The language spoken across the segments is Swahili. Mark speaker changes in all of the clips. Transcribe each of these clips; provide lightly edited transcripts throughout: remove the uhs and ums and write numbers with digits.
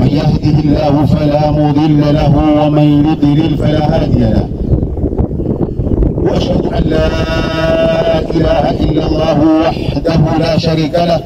Speaker 1: من يهده الله فلا مضل له ومن يضلل فلا هادي له. وأشهد أن لا إله إلا الله وحده لا شريك له،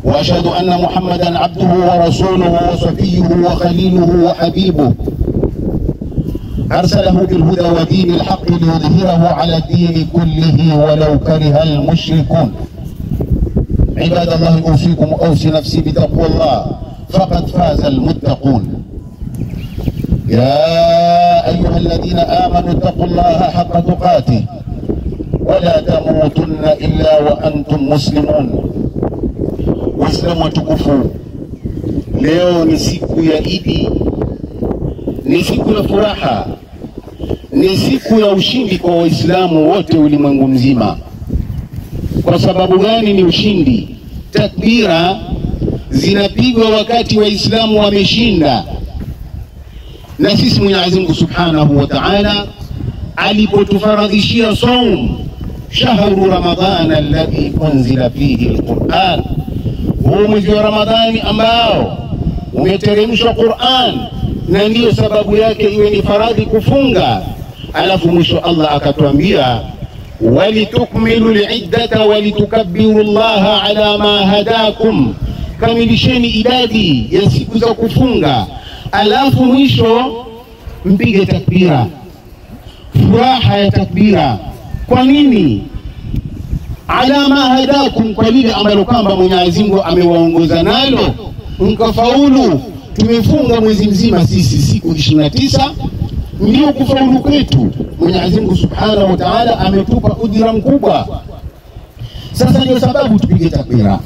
Speaker 1: وأشهد أن محمدا عبده ورسوله وصفيه وخليله وحبيبه، أرسله بالهدى ودين الحق ليظهره على الدين كله ولو كره المشركون. عباد الله، أوصيكم وأوصي نفسي بتقوى الله، فقد فاز المتقون. يا أيها الذين آمنوا اتقوا الله حق تقاته ولا تموتن إلا وأنتم مسلمون. Waislamu watukufu, leo ni siku ya Idi, ni siku ya furaha, ni siku ya ushindi kwa Waislamu wote ulimwengu mzima. Kwa sababu gani ni ushindi? Takbira zinapigwa wakati Waislamu wameshinda. Na sisi Mwenyezi Mungu Subhanahu wa Ta'ala alipotufaradhishia saum, shahru Ramadhan alladhi unzila fihi alquran, huu mwezi wa Ramadhani ambao umeteremshwa Qur'an, na ndiyo sababu yake iwe ni faradhi kufunga. Alafu mwisho Allah akatuambia walitukmilu al-iddata walitukabbiru Allah ala ma hadakum, kamilisheni idadi ya siku za kufunga. Alafu mwisho mpige takbira, furaha ya takbira. Kwa nini? Ala ma hadakum, kwa lile ambalo kwamba Mwenyezi Mungu amewaongoza nalo mkafaulu. Tumefunga mwezi mzima sisi siku 29, ndio kufaulu kwetu. Mwenyezi Mungu Subhanahu wa Ta'ala ametupa ujira mkubwa. Sasa ndio sababu tupige takbira,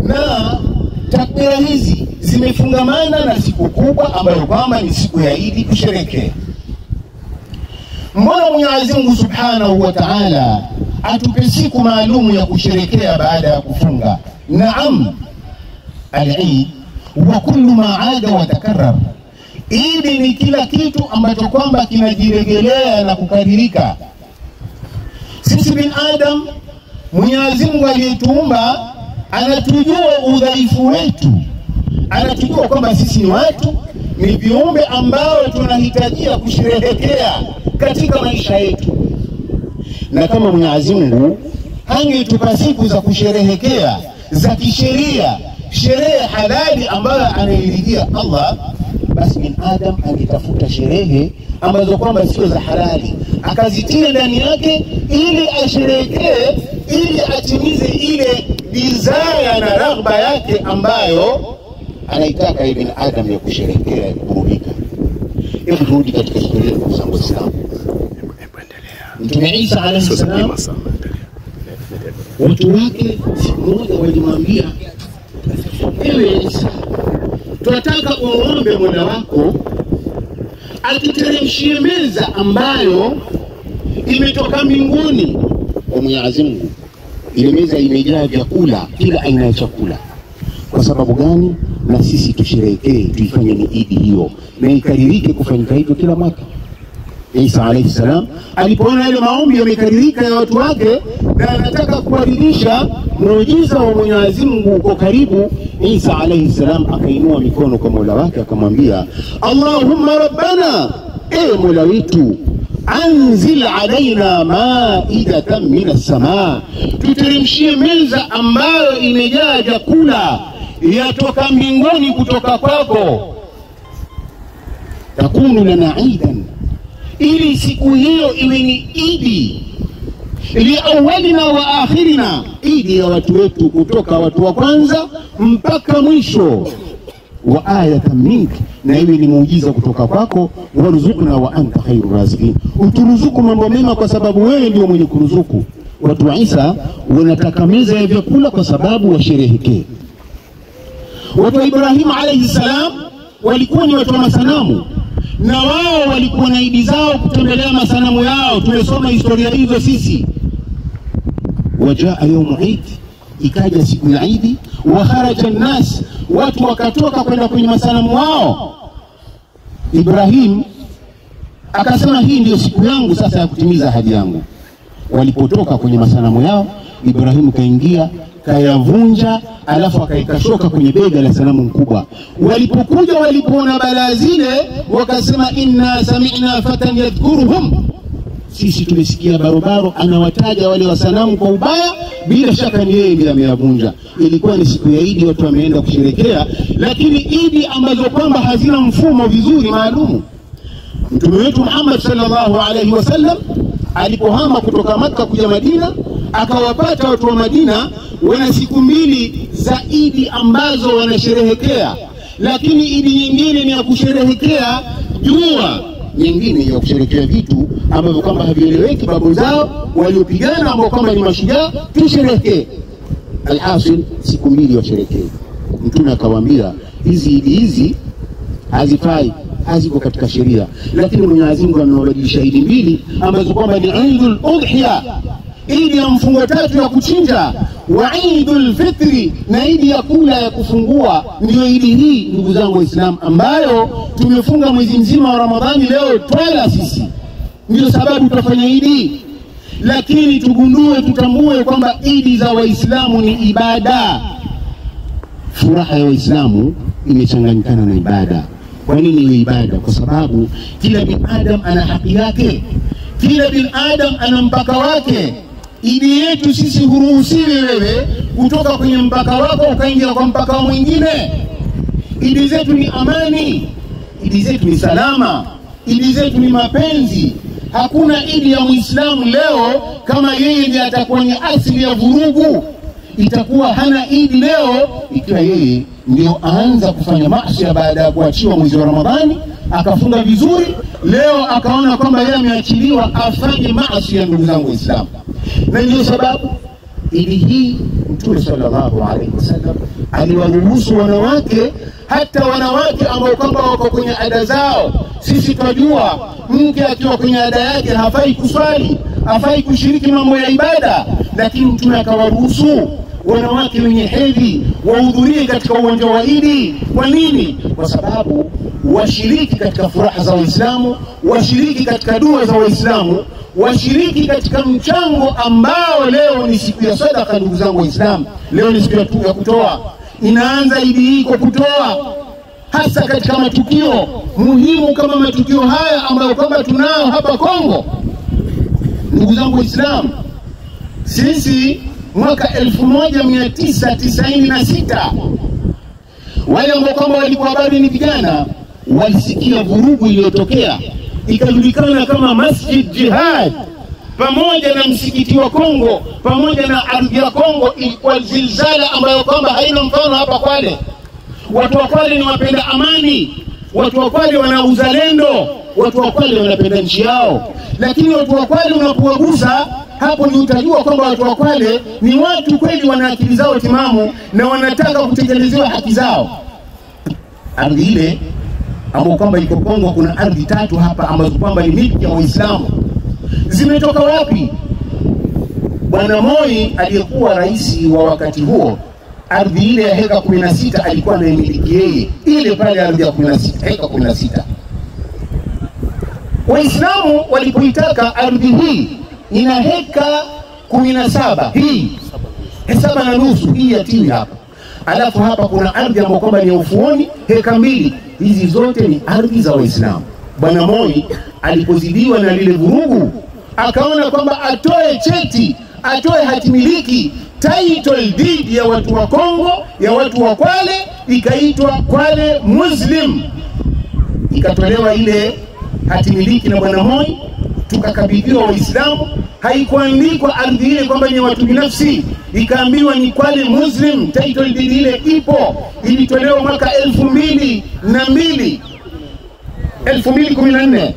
Speaker 1: na takbira hizi zimefungamana na siku kubwa ambayo kwamba ni siku ya Idi, kusherehekea. Mbona Mwenyezi Mungu Subhanahu wa Ta'ala atupe siku maalumu ya kusherehekea baada ya kufunga? Naam, al-Eid wa kullu ma aada wa takarrar. Idi ni kila kitu ambacho kwamba kinajirejelea na kukaririka. Sisi bin Adam, Mwenyezi Mungu aliyetuumba anatujua udhaifu wetu, anatujua kwamba sisi ni watu, ni viumbe ambao tunahitajia kusherehekea katika maisha yetu. Na kama Mwenyezi Mungu hangetupa siku za kusherehekea za kisheria, sherehe halali ambayo anairidhia Allah, basi bin Adam angetafuta sherehe ambazo kwamba sio za halali, akazitia ndani yake ili asherehekee, ili atimize ile desire na raghba yake ambayo anaitaka ibn Adam ya kusherehekea, ya kuburudika. Hebu turudi katika historia ya zangu Islam. Mtume Isa alayhi salam, watu wake siku moja walimwambia, ewe Isa, tunataka uombe Mola wako atuteremshie meza ambayo imetoka mbinguni kwa Mwenyezi Mungu. Ile meza imejaa vyakula, kila aina ya chakula. Kwa sababu gani? Na sisi tusherehekee, tuifanye ni Idi hiyo, na ikaririke kufanyika hivyo kila mwaka. Isa alayhi salam alipoona ile maombi yamekaririka ya watu wake na anataka kuadhimisha muujiza wa Mwenyezi Mungu uko karibu, Isa alayhi salam akainua mikono kwa Mola wake akamwambia, Allahumma rabbana, e Mola wetu, anzil alaina maidatan minas samaa, tuteremshie meza ambayo imejaa chakula yatoka mbinguni kutoka kwako. Takunu lana aidan, ili siku hiyo iwe ni Idi li awalina wa akhirina, Idi ya watu wetu kutoka watu wa kwanza mpaka mwisho. Wa ayatan mink, na iwe ni muujiza kutoka kwako. Warzuqna wa anta khairu raziqin, uturuzuku mambo mema kwa sababu wewe ndio mwenye kuruzuku. Watu wa Isa wanataka meza ya vyakula kwa sababu washerehekee. Watu wa Ibrahim alayhi salam walikuwa ni watu wa masanamu, na wao walikuwa na idi zao kutembelea masanamu yao. Tumesoma historia hizo sisi. Wajaa yawm Eid, ikaja siku ya Eid, wa kharaja an-nas, watu wakatoka kwenda kwenye masanamu wao. Ibrahim akasema, hii ndio siku yangu sasa ya kutimiza ahadi yangu. Walipotoka kwenye masanamu yao Ibrahimu kaingia kayavunja, alafu akaikashoka kwenye bega la sanamu mkubwa. Walipokuja walipoona balaa zile, wakasema inna sami'na fatan yadhkuruhum, sisi tumesikia barobaro anawataja wale wa sanamu kwa ubaya, bila shaka ni yeye ndiye ameyavunja. Ilikuwa ni siku ya Idi, watu wameenda kusherehekea, lakini Idi ambazo kwamba hazina mfumo vizuri maalumu. Mtume wetu Muhammad sallallahu alaihi wasallam alipohama kutoka Makka kuja Madina, akawapata watu wa Madina wana siku mbili za Idi ambazo wanasherehekea, lakini Idi nyingine ni ya kusherehekea jua, nyingine ya kusherehekea vitu ambavyo kama havieleweki, babu zao waliopigana ambao kama ni mashujaa, tusherehekee. Alhasil siku mbili washerehekee. Mtume akawaambia hizi Idi hizi hazifai, haziko katika sheria, lakini Mwenyezi Mungu amewabadilisha Idi mbili ambazo kwamba ni Eidul Udhiya, Idi ya mfungo tatu ya kuchinja, wa Eidul Fitri, na Idi ya kula ya kufungua. Ndio Idi hii ndugu zangu Waislamu ambayo tumefunga mwezi mzima wa Ramadhani, leo twala sisi, ndio sababu tutafanya Idi. Lakini tugundue, tutambue kwamba Idi za Waislamu ni ibada. Furaha ya Waislamu imechanganyikana na ibada. Kwa nini ni ibada? Kwa sababu kila binadamu ana haki yake, kila binadamu ana mpaka wake. Idi yetu sisi huruhusiwi wewe kutoka kwenye mpaka wako ukaingia kwa mpaka mwingine. Idi zetu ni amani, idi zetu ni salama, idi zetu ni mapenzi. Hakuna idi ya Muislamu leo kama yeye ndiye atakuwa ni asili ya vurugu. Itakuwa hana idi leo ikiwa yeye ndio aanza kufanya maasi baada ya kuachiwa mwezi wa Ramadhani, akafunga vizuri, leo akaona kwamba yeye ameachiliwa afanye maasi ya ndugu zangu Waislamu. Na ndio sababu idi hii Mtume sallallahu alaihi wasallam aliwaruhusu wanawake, hata wanawake ambao kwamba wako kwenye ada zao. Sisi tunajua mke akiwa kwenye ada yake hafai kuswali, hafai kushiriki mambo ya ibada, lakini Mtume akawaruhusu wanawake wenye hedhi wahudhurie katika uwanja wa Idi. Kwa nini? Kwa sababu washiriki katika furaha za Waislamu, washiriki katika dua za Waislamu, washiriki katika mchango ambao leo ni siku ya sadaka. Ndugu zangu Waislamu, leo ni siku ya kutoa. Inaanza Idi hii kwa kutoa, hasa katika matukio muhimu kama matukio haya ambayo kwamba tunao hapa Kongo. Ndugu zangu Waislamu, sisi mwaka 1996 wale ambao kwamba walikuwa bado ni vijana walisikia vurugu iliyotokea, ikajulikana kama Masjid Jihad, pamoja na msikiti wa Kongo, pamoja na ardhi ya Kongo. Ilikuwa zilzala ambayo kwamba haina mfano hapa Kwale. Watu wa Kwale ni wapenda amani, watu wa Kwale wana uzalendo, watu wa Kwale wanapenda nchi yao. Lakini watu wa Kwale unapowagusa, hapo ni utajua kwamba watu wa Kwale ni watu kweli wana akili zao timamu na wanataka kutekelezewa haki zao. Ardhi ile ambapo kwamba iko Kongo, kuna ardhi 3 hapa ambazo kwamba ni milki ya Waislamu. Zimetoka wapi? Bwana Moi aliyekuwa rais wa wakati huo, ardhi ile ya heka 16 alikuwa anaimiliki yeye, ile pale ardhi ya 16, heka 16. Waislamu walipoitaka ardhi hii ina heka 17, hii hesaba na nusu, hii ya tiwi hapa. Alafu hapa kuna ardhi ambayo kwamba ni ufuoni, heka 2. Hizi zote ni ardhi za Waislamu. Bwana Moi alipozidiwa na lile vurugu, akaona kwamba atoe cheti, atoe hatimiliki, title deed ya watu wa Kongo, ya watu wa Kwale, ikaitwa Kwale Muslim. Ikatolewa ile hatimiliki na Bwana Moi, tukakabidhiwa Waislamu. Haikuandikwa ardhi ile kwamba ni watu binafsi, ikaambiwa ni Kwale Muslim. Title deed ile ipo, ilitolewa mwaka 2002, 2012.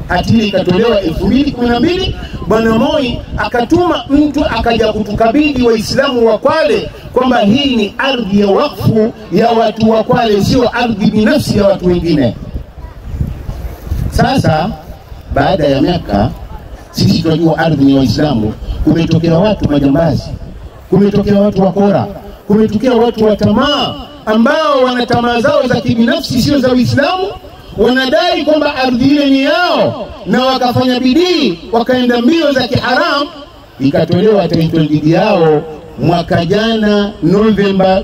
Speaker 1: Hati ile ikatolewa 2012. Bwana Moi akatuma mtu akaja kutukabidhi Waislamu wa Kwale kwamba hii ni ardhi ya wakfu ya watu wa Kwale, sio ardhi binafsi ya watu wengine. Sasa baada ya miaka, sisi tunajua ardhi ni Waislamu, kumetokea watu majambazi, kumetokea watu wakora, kumetokea watu wa tamaa ambao wana tamaa zao za kibinafsi, sio za Uislamu. wanadai kwamba ardhi ile ni yao, na wakafanya bidii wakaenda mbio za kiharam, ikatolewa title deed yao mwaka jana November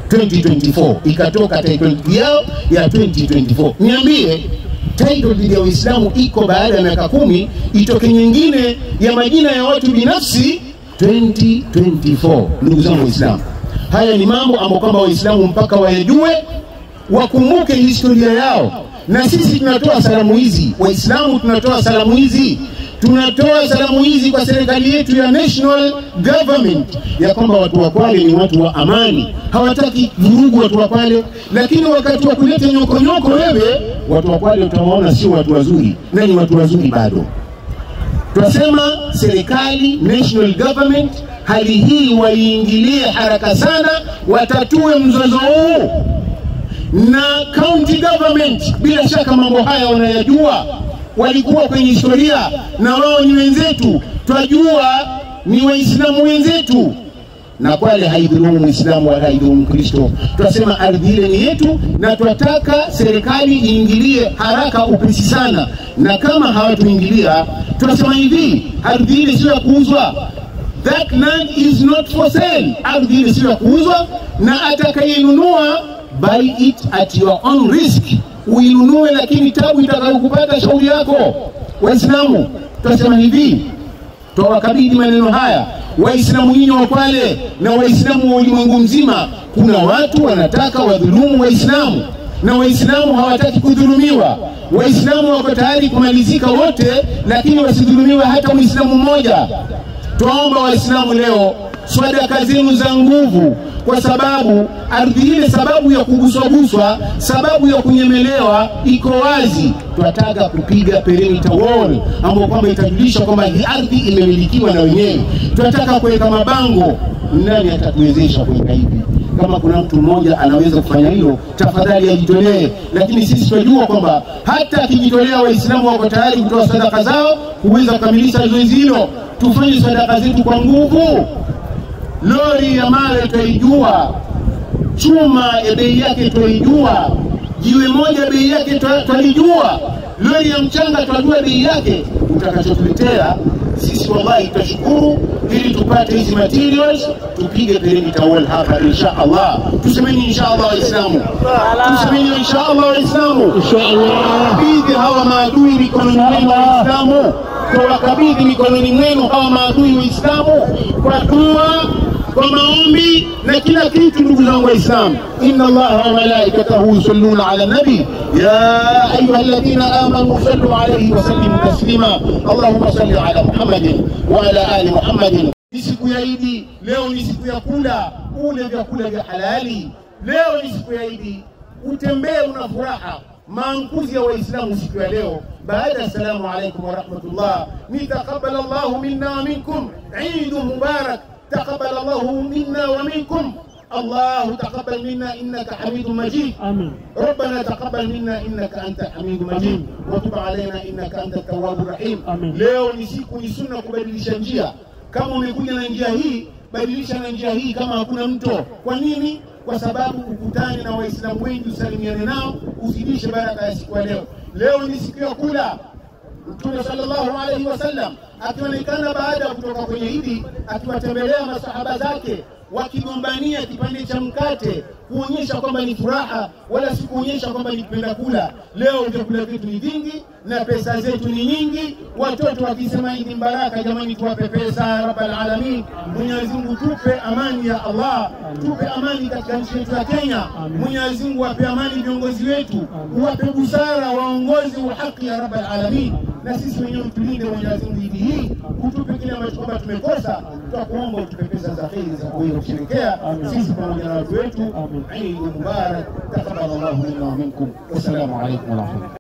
Speaker 1: 2024 ikatoka title deed yao ya 2024. Niambie, title deed ya Uislamu iko baada ya miaka 10 itoke nyingine ya majina ya watu binafsi 2024. Ndugu zangu Waislamu, haya ni mambo ambayo kwamba Waislamu mpaka wayajue, wakumbuke historia yao. Na sisi tunatoa salamu hizi, Waislamu tunatoa salamu hizi. Tunatoa salamu hizi kwa serikali yetu ya national government, ya kwamba watu wa Kwale ni watu wa amani, hawataki vurugu watu wa Kwale. Lakini wakati wa kuleta nyoko wewe, watu wa Kwale utawaona sio watu wazuri, na ni watu wazuri bado. Tunasema serikali, national government, hali hii waiingilie haraka sana, watatue mzozo huu. Na county government bila shaka mambo haya wanayajua, walikuwa kwenye historia, na wao ni wenzetu, twajua ni Waislamu wenzetu. Na Kwale haidhulumu Muislamu wala haidhulumu Kristo. Tunasema ardhi ile ni yetu, na tunataka serikali iingilie haraka upesi sana. Na kama hawatuingilia, tunasema hivi, ardhi ile sio ya kuuzwa. That land is not for sale. Ardhi ile sio ya kuuzwa, na atakayenunua, buy it at your own risk. Uinunue, lakini tabu itakayokupata shauri yako. Waislamu tunasema hivi, tuwakabidhi maneno haya Waislamu nyinyi wa Kwale na Waislamu wa ulimwengu mzima. Kuna watu wanataka wadhulumu Waislamu, na Waislamu hawataki kudhulumiwa. Waislamu wako tayari kumalizika wote, lakini wasidhulumiwe hata Muislamu mmoja. Tuomba Waislamu leo sadaka zenu za nguvu, kwa sababu ardhi ile sababu ya kuguswa, sababu ya kunyemelewa iko wazi. Tunataka kupiga perimeter wall ambapo kwamba itajulisha kwamba hii ardhi imemilikiwa na wenyewe. Tunataka kuweka mabango. Nani atatuwezesha kuweka hivi? Kama kuna mtu mmoja anaweza kufanya hilo, tafadhali ajitolee. Lakini sisi tunajua kwamba hata akijitolea, Waislamu wako tayari kutoa sadaka zao kuweza kukamilisha zoezi hilo. Tufanye sadaka zetu kwa nguvu. Lori ya mawe tuijua, chuma ya bei yake tuijua, jiwe moja bei yake tuijua, lori ya mchanga tunajua bei yake. Utakachotuletea sisi wallahi tutashukuru, ili tupate hizi materials, tupige perimeter wall hapa insha Allah. Tusemeni insha Allah Waislamu, tusemeni insha Allah Waislamu, insha Allah. Bidhi hawa maadui mikononi mwenu Waislamu, tuwakabidhi mikononi mwenu hawa maadui Waislamu, kwa dua, kwa maombi na kila kitu. Ndugu zangu Waislamu, inna Allaha wa malaikatahu yusalluna ala nabi ya ayyuhalladhina amanu sallu alayhi wa sallimu taslima. Allahumma salli ala Muhammadin wa ala ali Muhammadin. Ni siku ya Idi, leo ni siku ya kula, ule vyakula vya halali. Leo ni siku ya Idi, utembee una furaha. Maankuzi ya Waislamu siku ya leo, baada assalamu alaykum wa rahmatullah, nitaqabbal Allahu minna wa minkum, Eid mubarak. تقبل الله منا ومنكم. الله تقبل منا إنك حميد مجيد. آمين. ربنا تقبل منا إنك أنت حميد مجيد وتب علينا إنك أنت التواب الرحيم. آمين. Leo ni siku, ni sunna kubadilisha njia. Kama umekuja na njia hii, badilisha na njia hii kama hakuna mto. Kwa nini? Kwa sababu ukutane na Waislamu wengi, usalimiane nao, uzidishe baraka ya siku ya leo. Leo ni siku ya kula. Mtume sallallahu alayhi wasallam akionekana baada ya kutoka kwenye Idi, akiwatembelea masahaba zake wakigombania kipande cha mkate, kuonyesha kwamba ni furaha, wala si kuonyesha kwamba ni kupenda kula. Leo vyakula vyetu ni vingi na pesa zetu ni nyingi. Watoto wakisema Idi mbaraka, jamani tuwape pesa. Rabbal alamin, Mwenyezi Mungu tupe amani ya Allah, tupe amani katika nchi yetu ya Kenya. Mwenyezi Mungu wape amani viongozi wetu, wape busara waongozi wa haki ya Rabbal alamin. Na sisi wenyewe tulinde Mwenyezi Mungu Idi hii, kutupe kile ambacho kwamba tumekosa. Tutakuomba utupe pesa za kheri za kuweza kusherehekea sisi pamoja na watu wetu. Eid mubarak, taqabbalallahu minna wa minkum. Wassalamu alaykum wa rahmatullahi.